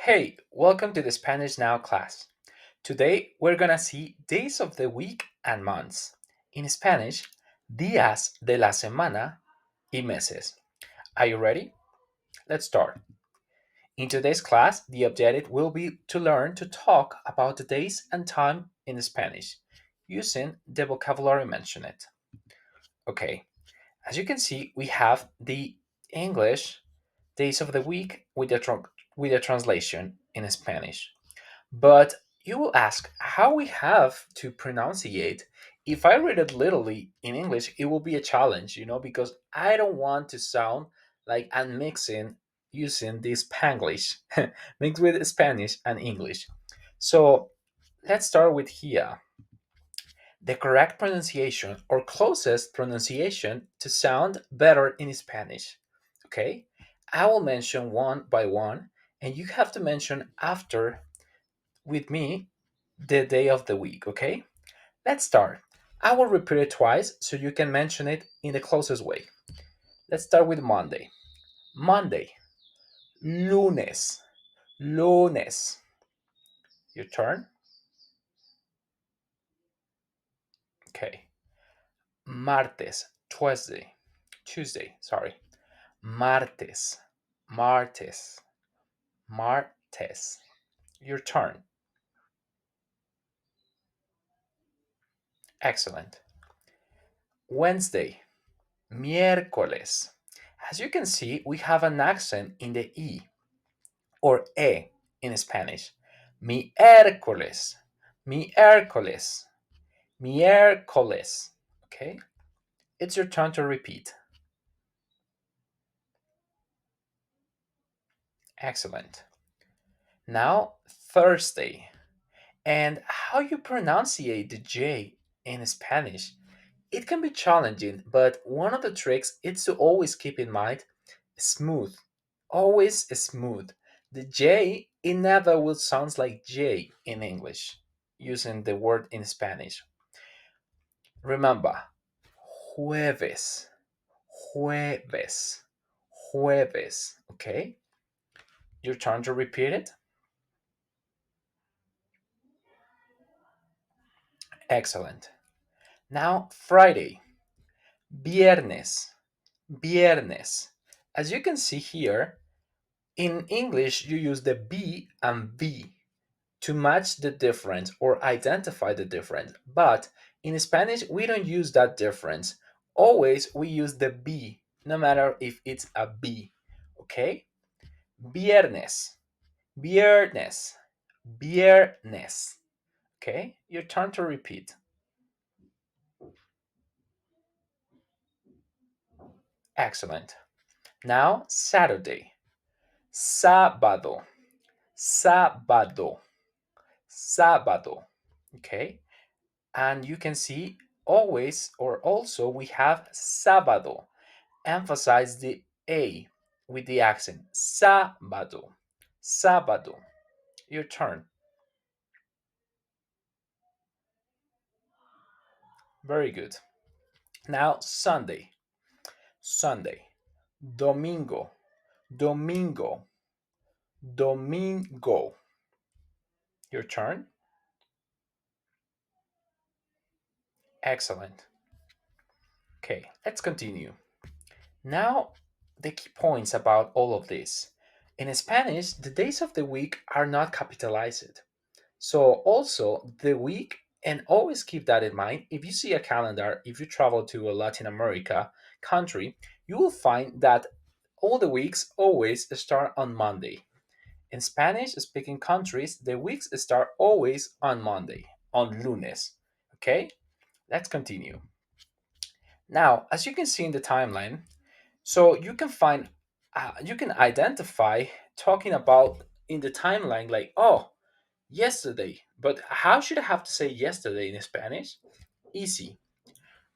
Hey, welcome to the Spanish Now class. Today we're gonna see days of the week and months. In Spanish, días de la semana y meses. Are you ready? Let's start. In today's class, the objective will be to learn to talk about the days and time in Spanish using the vocabulary mentioned. Okay, as you can see, we have the English days of the week with the translation in Spanish. But you will ask how we have to pronunciate. If I read it literally in English, it will be a challenge, because I don't want to sound like I'm mixing using this Spanglish, mixed with Spanish and English. So let's start with here. The correct pronunciation or closest pronunciation to sound better in Spanish. Okay? I will mention one by one, and you have to mention after with me the day of the week, okay? Let's start. I will repeat it twice so you can mention it in the closest way. Let's start with Monday. Monday. Lunes. Lunes. Your turn. Okay. Martes. Tuesday. Tuesday, sorry. Martes. Martes. Martes. Your turn. Excellent. Wednesday. Miércoles. As you can see, we have an accent in the E or E in Spanish. Miércoles, miércoles, miércoles. Okay, it's your turn to repeat. Excellent. Now, Thursday. And how you pronunciate the J in Spanish, it can be challenging, but one of the tricks is to always keep in mind smooth. Always smooth. The J, it never will sound like J in English, using the word in Spanish. Remember, jueves, jueves, jueves. Okay? Your turn to repeat it. Excellent. Now, Friday, viernes, viernes. As you can see here, in English, you use the B and V to match the difference or identify the difference. But in Spanish, we don't use that difference. Always we use the B, no matter if it's a B. Okay? Viernes, viernes, viernes. Okay? Your turn to repeat. Excellent. Now, Saturday. Sábado, sábado, sábado. Okay? And you can see always or also we have sábado. Emphasize the A with the accent. Sábado. Sábado. Your turn. Very good. Now, Sunday. Sunday. Domingo. Domingo. Domingo. Your turn. Excellent. Okay, let's continue. Now, the key points about all of this. In Spanish, the days of the week are not capitalized. So also the week, and always keep that in mind. If you see a calendar, if you travel to a Latin America country, you will find that all the weeks always start on Monday. In Spanish speaking countries, the weeks start always on Monday, on lunes. Okay, let's continue. Now, as you can see in the timeline, so you can identify talking about in the timeline like, oh, yesterday. But how should I have to say yesterday in Spanish? Easy.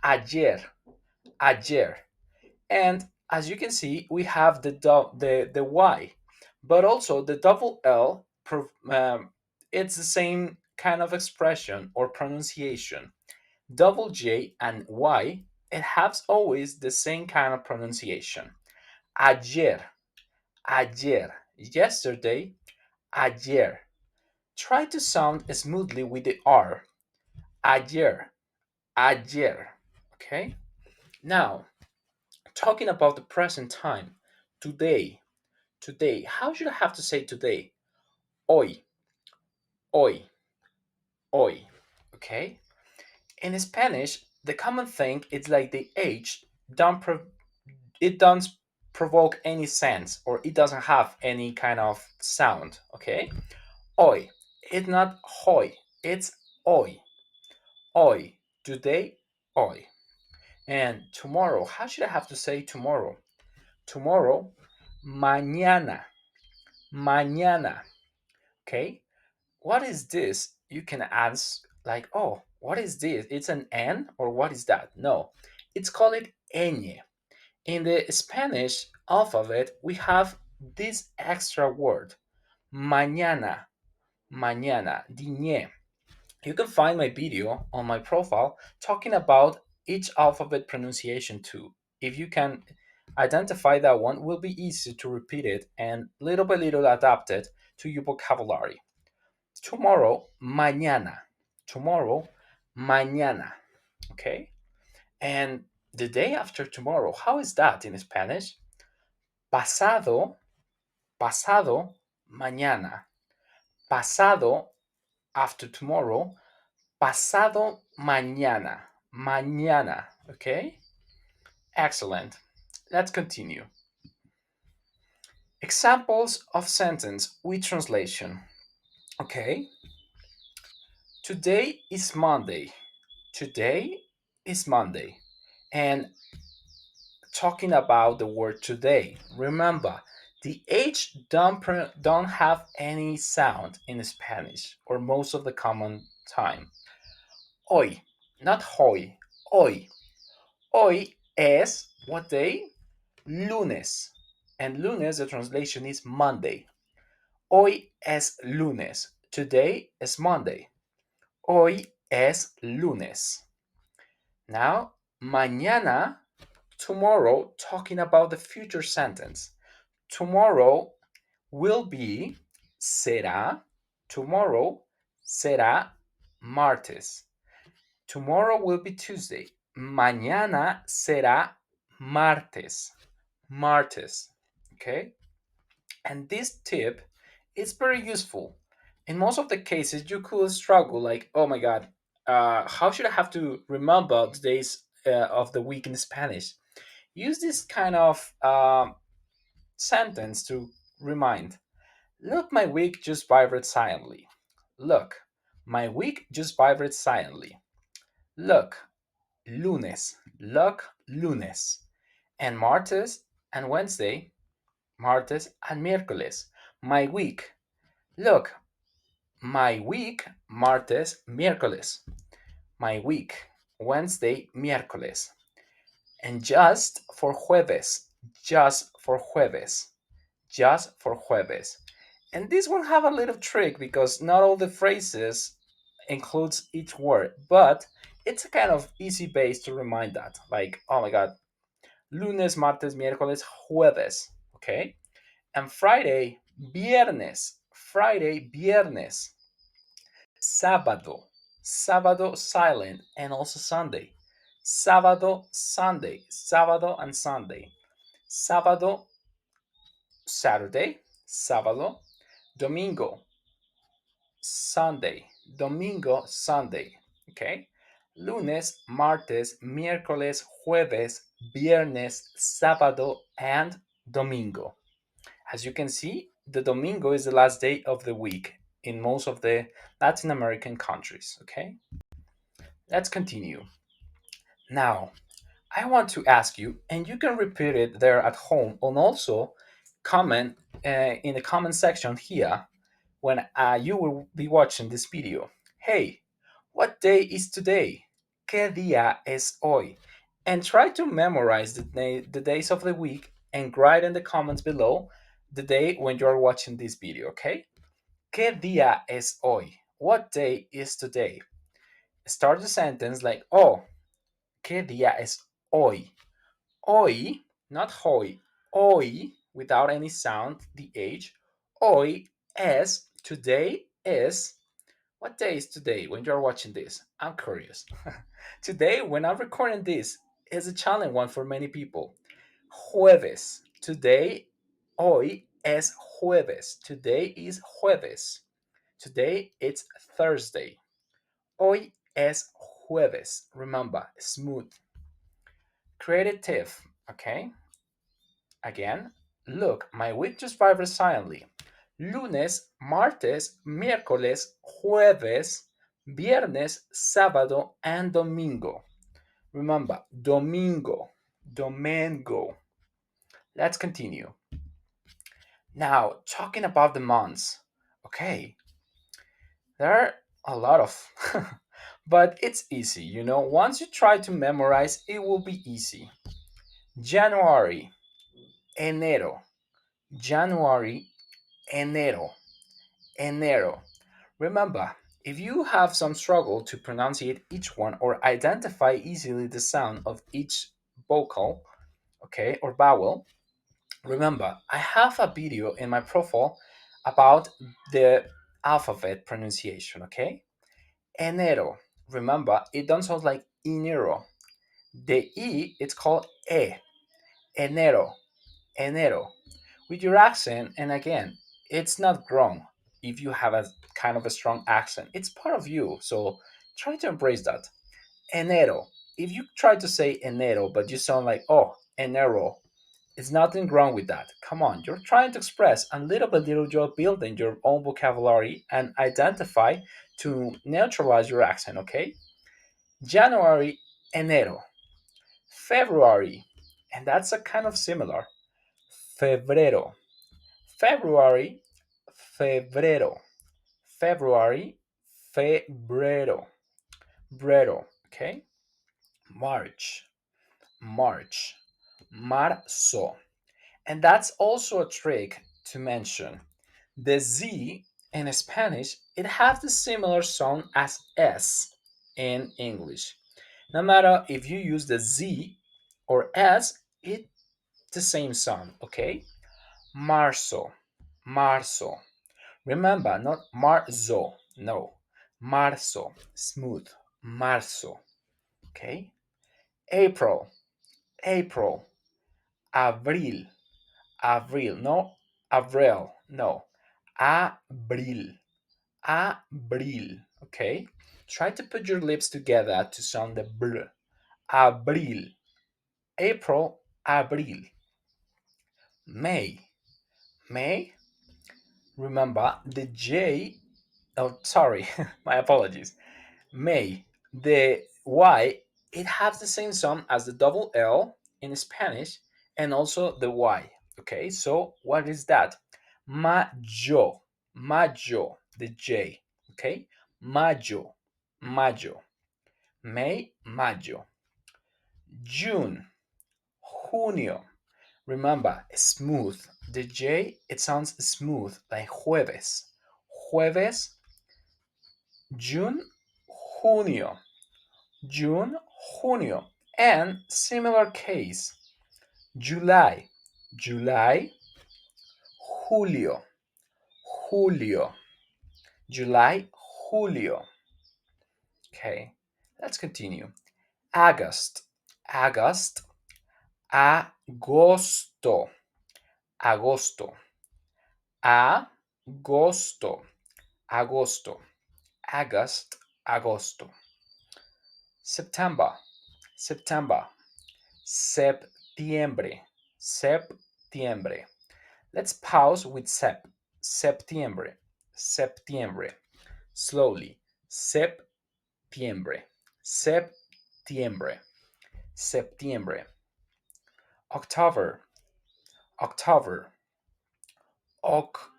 Ayer. Ayer. And as you can see, we have the Y, but also the double L. It's the same kind of expression or pronunciation. Double J and Y, it has always the same kind of pronunciation. Ayer. Ayer. Yesterday. Ayer. Try to sound smoothly with the R. Ayer. Ayer. Okay? Now, talking about the present time. Today. Today. How should I have to say today? Hoy. Hoy. Hoy. Okay? In Spanish, the common thing is like the H don't it doesn't provoke any sense or it doesn't have any kind of sound. Okay? Hoy. It's not hoy. It's hoy. Hoy. Today, hoy. And tomorrow, how should I have to say tomorrow? Tomorrow, mañana. Mañana. Okay? What is this? You can ask, like, oh, what is this? It's an N or what is that? No, it's called ñ. In the Spanish alphabet, we have this extra word, mañana, mañana, the ñ. You can find my video on my profile talking about each alphabet pronunciation too. If you can identify that one, will be easy to repeat it and little by little adapt it to your vocabulary. Tomorrow, mañana. Tomorrow, mañana. Okay? And the day after tomorrow, how is that in Spanish? Pasado, pasado, mañana. Pasado, after tomorrow, pasado mañana. Mañana. Okay? Excellent. Let's continue. Examples of sentence with translation. Okay? Today is Monday. Today is Monday. And talking about the word today, remember the H don't have any sound in Spanish or most of the common time. Hoy, not hoy. Hoy. Hoy es what day? Lunes. And lunes, the translation is Monday. Hoy es lunes. Today is Monday. Hoy es lunes. Now, mañana, tomorrow, talking about the future sentence. Tomorrow will be, será, tomorrow será martes. Tomorrow will be Tuesday. Mañana será martes. Martes. Okay? And this tip is very useful. In most of the cases, you could struggle like, oh my God, how should I have to remember the days of the week in Spanish? Use this kind of sentence to remind. Look, my week just vibrates silently. Look, my week just vibrates silently. Look, lunes. Look, lunes. And martes and Wednesday, martes and miércoles. My week. Look, my week, martes, miércoles. My week, Wednesday, miércoles. And just for jueves. Just for jueves. Just for jueves. And this will have a little trick because not all the phrases includes each word, but it's a kind of easy base to remind that. Like, oh my God, lunes, martes, miércoles, jueves. Okay? And Friday, viernes. Friday, viernes. Sábado. Sábado, silent. And also Sunday. Sábado, Sunday. Sábado and Sunday. Sábado, Saturday. Sábado. Domingo. Sunday. Domingo, Sunday. Okay? Lunes, martes, miércoles, jueves, viernes, sábado, and domingo. As you can see, the domingo is the last day of the week in most of the Latin American countries. Okay? Let's continue. Now, I want to ask you, and you can repeat it there at home, and also comment in the comment section here when you will be watching this video. Hey, what day is today? ¿Qué día es hoy? And try to memorize the days of the week and write in the comments below the day when you're watching this video, okay? ¿Qué día es hoy? What day is today? Start the sentence like, oh, ¿qué día es hoy? Hoy, not hoy, hoy, without any sound, the H. Hoy as today is, what day is today when you're watching this? I'm curious. Today, when I'm recording this, is a challenging one for many people. Jueves. Today, hoy es jueves. Today is jueves. Today, it's Thursday. Hoy es jueves. Remember, smooth. Creative, okay? Again, look, my week just vibrates silently. Lunes, martes, miércoles, jueves, viernes, sábado, and domingo. Remember, domingo, domingo. Let's continue. Now, talking about the months. Okay, there are a lot of, but it's easy. Once you try to memorize, it will be easy. January, enero, January, enero, enero. Remember, if you have some struggle to pronunciate each one or identify easily the sound of each vocal, okay, or vowel, remember, I have a video in my profile about the alphabet pronunciation, okay? Enero. Remember, it don't sound like enero. The E, it's called E. Enero. Enero. With your accent, and again, it's not wrong if you have a kind of a strong accent. It's part of you, so try to embrace that. Enero. If you try to say enero, but you sound like, oh, enero, it's nothing wrong with that. Come on, you're trying to express, and little by little you're building your own vocabulary and identify to neutralize your accent, okay? January, enero. February, and that's a kind of similar. Febrero. February, febrero. February, febrero. Brero, okay? March, March. Marzo. And that's also a trick to mention. The Z in Spanish, it has the similar sound as S in English. No matter if you use the Z or S, it's the same sound, okay? Marzo, marzo. Remember, not marzo, no. Marzo, smooth, marzo, okay? April, April. Abril, Abril, no, Abril, no. Abril, Abril, okay? Try to put your lips together to sound the br. Abril, April, Abril. May, May. Remember the J. Oh, sorry, my apologies. May. The Y, it has the same sound as the double L in Spanish and also the Y. Okay, so what is that? Mayo. Mayo, the J. Okay, mayo. Mayo. May, mayo. June. Junio. Remember, smooth. The J, it sounds smooth, like jueves. Jueves, June, junio. June, junio. And similar case, July, July, julio, julio. July, julio. Okay, let's continue. August, August, agosto, agosto, agosto, agosto, August, agosto. September, September, septiembre, septiembre. Let's pause with septiembre, septiembre. Slowly, septiembre, septiembre, septiembre. October, October, oc,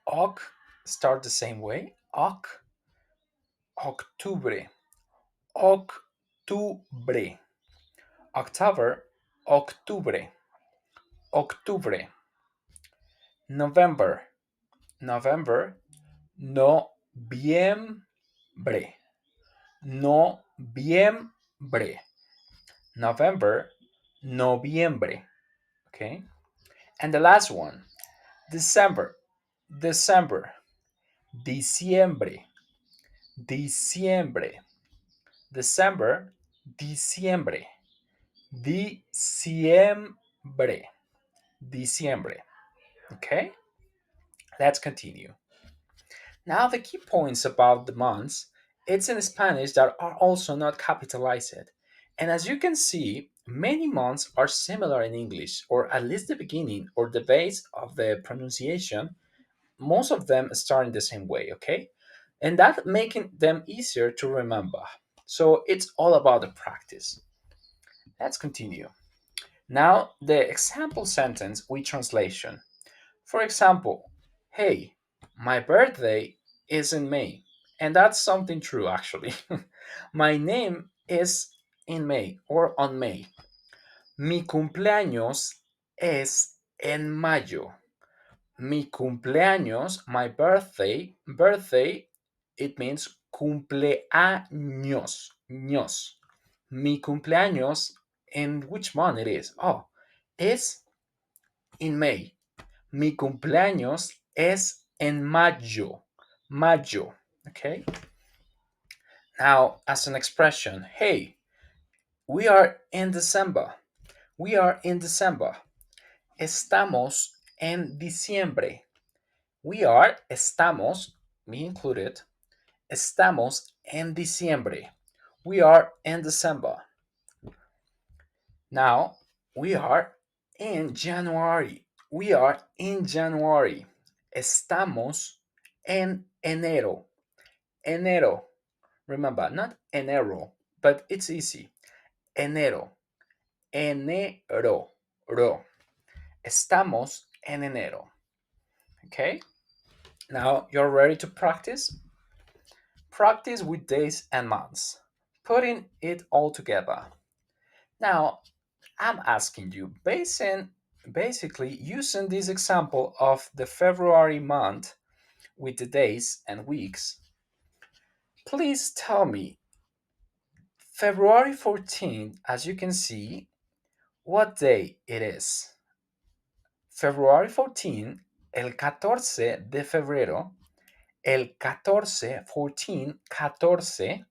oc. Start the same way. Octubre, octubre. October, octubre, octubre. November, November, noviembre, noviembre. November, noviembre. Okay. And the last one, December, December, diciembre, diciembre, December, diciembre, diciembre, diciembre. Okay, let's continue. Now, the key points about the months, it's in Spanish that are also not capitalized. And as you can see, many months are similar in English, or at least the beginning or the base of the pronunciation. Most of them start in the same way, okay? And that making them easier to remember. So it's all about the practice. Let's continue. Now, the example sentence with translation. For example, hey, my birthday is in May. And that's something true, actually. My name is in May or on May. Mi cumpleaños es en mayo. Mi cumpleaños, my birthday, it means cumpleaños, ños. Mi cumpleaños, in which month it is? Oh, it's in May. Mi cumpleaños es en mayo. Mayo. Okay? Now, as an expression, hey, we are in December. We are in December. Estamos en diciembre. Estamos, me included, estamos en diciembre. We are in December. Now, we are in January. We are in January. Estamos en enero. Enero. Remember, not enero, but it's easy. Enero. Enero. Ro. Estamos en enero. Okay? Now, you're ready to practice? Practice with days and months, putting it all together. Now, I'm asking you, basically using this example of the February month with the days and weeks, please tell me, February 14th, as you can see, what day it is. February 14, el 14 de febrero, el 14, 14, 14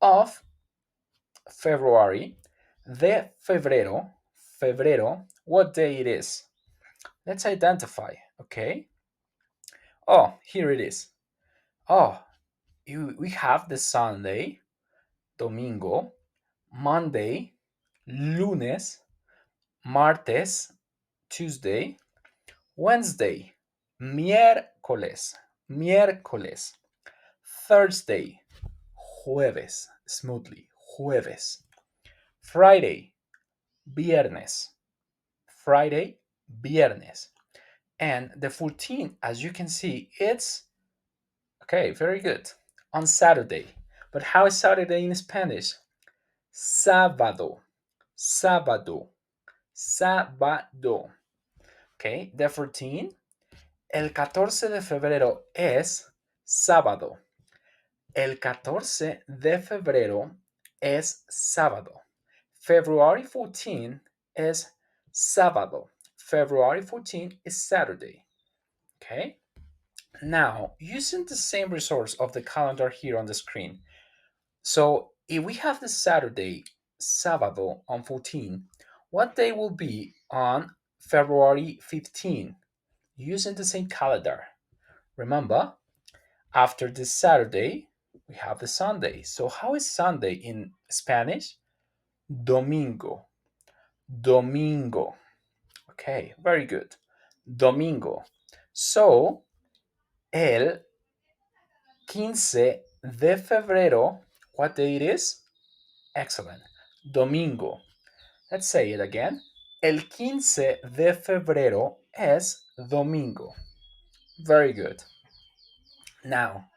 of February, de febrero, febrero, what day it is. Let's identify, okay? Oh, here it is. Oh, we have the Sunday, domingo, Monday, lunes, martes, Tuesday, Wednesday, miércoles, miércoles, Thursday, jueves, smoothly, jueves, Friday, viernes, Friday, viernes. And the 14th, as you can see, it's okay, very good. On Saturday. But how is Saturday in Spanish? Sábado, sábado, sábado. Okay, the 14th. El 14 de febrero es sábado. El 14 de febrero es sábado. February 14 is sábado. February 14 is Saturday. Okay? Now, using the same resource of the calendar here on the screen. So, if we have the Saturday, sábado on 14, what day will be on February 15? Using the same calendar. Remember, after this Saturday, we have the Sunday. So, how is Sunday in Spanish? Domingo. Domingo. Okay, very good. Domingo. So, el 15 de febrero, what day it is? Excellent. Domingo. Let's say it again. El 15 de febrero es domingo. Very good. Now,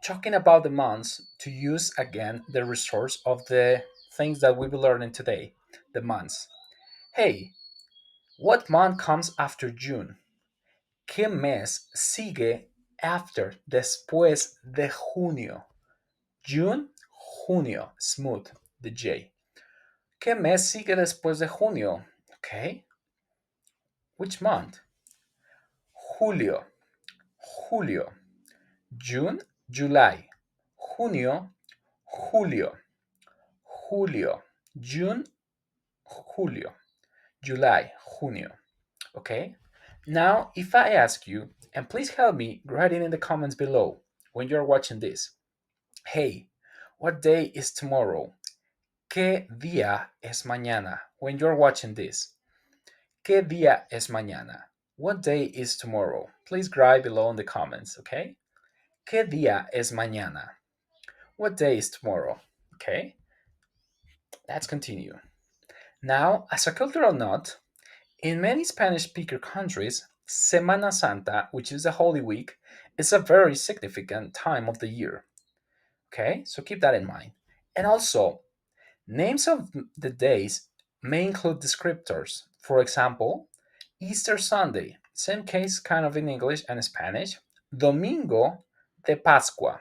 talking about the months, to use again the resource of the things that we'll be learning today, the months. Hey, what month comes after June? ¿Qué mes sigue after, después de junio? June, junio, smooth, the J. ¿Qué mes sigue después de junio? Okay. Which month? Julio. julio. June, July. Junio, julio. Julio. June, julio. July, junio. Okay? Now, if I ask you, and please help me write it in the comments below when you're watching this. Hey, what day is tomorrow? ¿Qué día es mañana? When you're watching this. ¿Qué día es mañana? What day is tomorrow? Please write below in the comments, okay? ¿Qué día es mañana? What day is tomorrow? Okay, let's continue. Now, as a cultural note, in many Spanish speaker countries, Semana Santa, which is the Holy Week, is a very significant time of the year. Okay, so keep that in mind. And also, names of the days may include descriptors. For example, Easter Sunday, same case kind of in English and Spanish. Domingo de Pascua,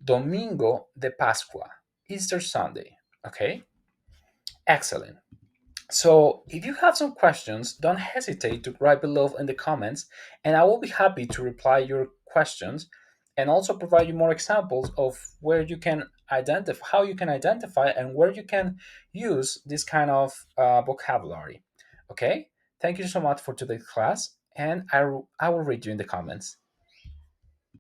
Domingo de Pascua, Easter Sunday. Okay, excellent. So, if you have some questions, don't hesitate to write below in the comments, and I will be happy to reply your questions and also provide you more examples of where you can identify, how you can identify, and where you can use this kind of vocabulary. Okay, thank you so much for today's class, and I will read you in the comments.